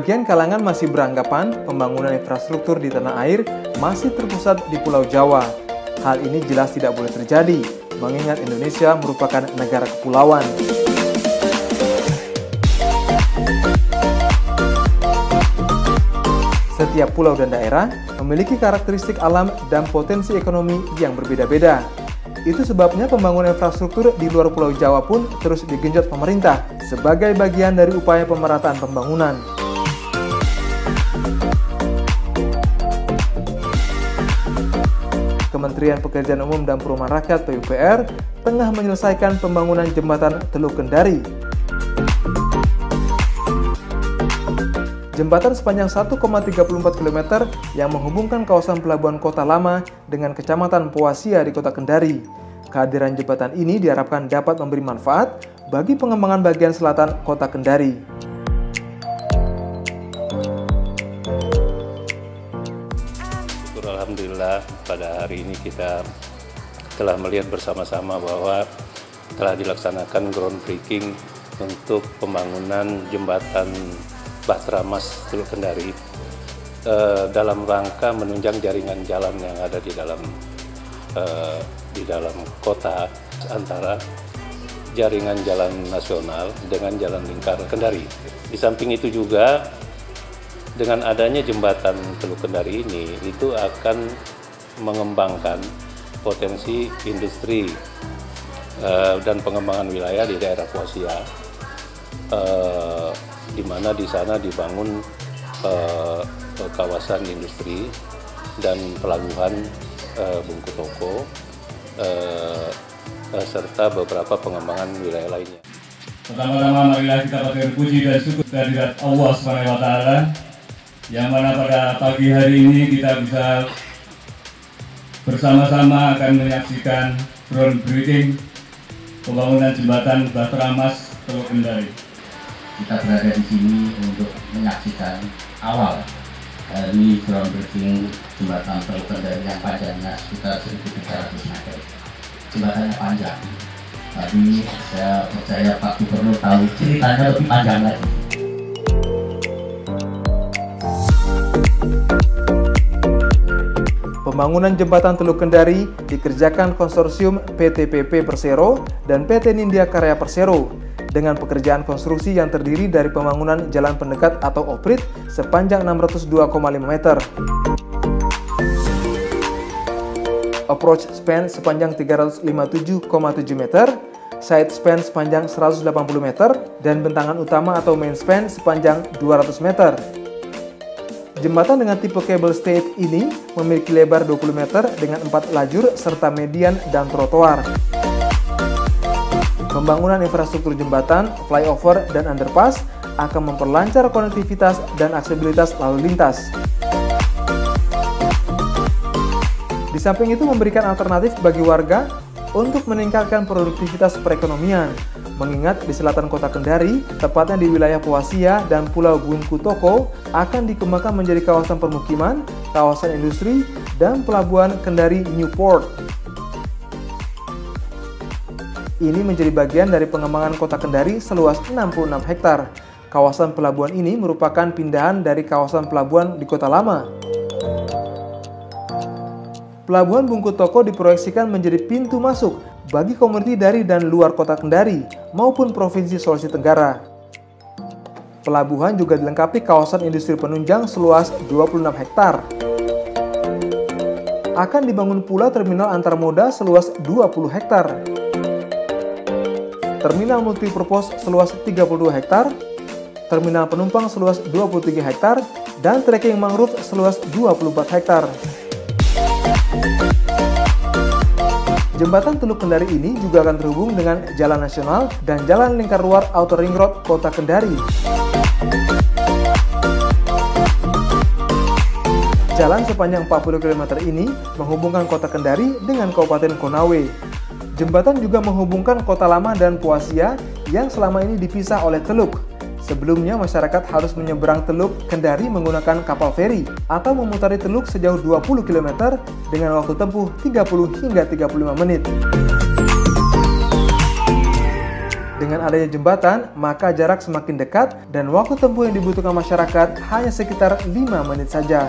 Sebagian kalangan masih beranggapan pembangunan infrastruktur di tanah air masih terpusat di Pulau Jawa. Hal ini jelas tidak boleh terjadi, mengingat Indonesia merupakan negara kepulauan. Setiap pulau dan daerah memiliki karakteristik alam dan potensi ekonomi yang berbeda-beda. Itu sebabnya pembangunan infrastruktur di luar Pulau Jawa pun terus digenjot pemerintah sebagai bagian dari upaya pemerataan pembangunan. Kementerian Pekerjaan Umum dan Perumahan Rakyat (PUPR) tengah menyelesaikan pembangunan jembatan Teluk Kendari. Jembatan sepanjang 1,34 km yang menghubungkan kawasan Pelabuhan Kota Lama dengan Kecamatan Poasia di Kota Kendari. Kehadiran jembatan ini diharapkan dapat memberi manfaat bagi pengembangan bagian selatan Kota Kendari. Alhamdulillah pada hari ini kita telah melihat bersama-sama bahwa telah dilaksanakan groundbreaking untuk pembangunan jembatan Bahtera Mas Teluk Kendari dalam rangka menunjang jaringan jalan yang ada di dalam kota antara jaringan jalan nasional dengan jalan lingkar Kendari. Di samping itu juga dengan adanya jembatan Teluk Kendari ini itu akan mengembangkan potensi industri dan pengembangan wilayah di daerah Poasia, di mana di sana dibangun kawasan industri dan pelabuhan Bungku Toko serta beberapa pengembangan wilayah lainnya. Pertama-tama marilah kita panjatkan puji dan syukur kehadirat Allah SWT, yang mana pada pagi hari ini kita bisa bersama-sama akan menyaksikan groundbreaking pembangunan jembatan Bahtera Mas Teluk Kendari. Kita berada di sini untuk menyaksikan awal dari groundbreaking jembatan Teluk Kendari yang panjangnya sekitar 1.300 meter. Jembatannya panjang, tapi saya percaya Pak Gubernur tahu ceritanya lebih panjang lagi. Pembangunan jembatan Teluk Kendari dikerjakan konsorsium PT PP Persero dan PT Nindya Karya Persero dengan pekerjaan konstruksi yang terdiri dari pembangunan jalan pendekat atau oprit sepanjang 602,5 meter, approach span sepanjang 357,7 meter, side span sepanjang 180 meter, dan bentangan utama atau main span sepanjang 200 meter. Jembatan dengan tipe cable stayed ini memiliki lebar 20 meter dengan 4 lajur serta median dan trotoar. Pembangunan infrastruktur jembatan, flyover, dan underpass akan memperlancar konektivitas dan aksesibilitas lalu lintas. Di samping itu memberikan alternatif bagi warga untuk meningkatkan produktivitas perekonomian, mengingat di selatan Kota Kendari, tepatnya di wilayah Poasia dan Pulau Bungku Toko, akan dikembangkan menjadi kawasan permukiman, kawasan industri, dan pelabuhan Kendari Newport. Ini menjadi bagian dari pengembangan Kota Kendari seluas 66 hektar. Kawasan pelabuhan ini merupakan pindahan dari kawasan pelabuhan di Kota Lama. Pelabuhan Bungku Toko diproyeksikan menjadi pintu masuk bagi komuniti dari dan luar Kota Kendari maupun Provinsi Sulawesi Tenggara. Pelabuhan juga dilengkapi kawasan industri penunjang seluas 26 hektar. Akan dibangun pula terminal antar moda seluas 20 hektar. Terminal multipurpose seluas 32 hektar, terminal penumpang seluas 23 hektar, dan trekking mangrove seluas 24 hektar. Jembatan Teluk Kendari ini juga akan terhubung dengan Jalan Nasional dan Jalan Lingkar Luar Outer Ring Road Kota Kendari. Jalan sepanjang 40 km ini menghubungkan Kota Kendari dengan Kabupaten Konawe. Jembatan juga menghubungkan Kota Lama dan Poasia yang selama ini dipisah oleh teluk. Sebelumnya masyarakat harus menyeberang Teluk Kendari menggunakan kapal feri atau memutari teluk sejauh 20 km dengan waktu tempuh 30 hingga 35 menit. Dengan adanya jembatan, maka jarak semakin dekat dan waktu tempuh yang dibutuhkan masyarakat hanya sekitar 5 menit saja.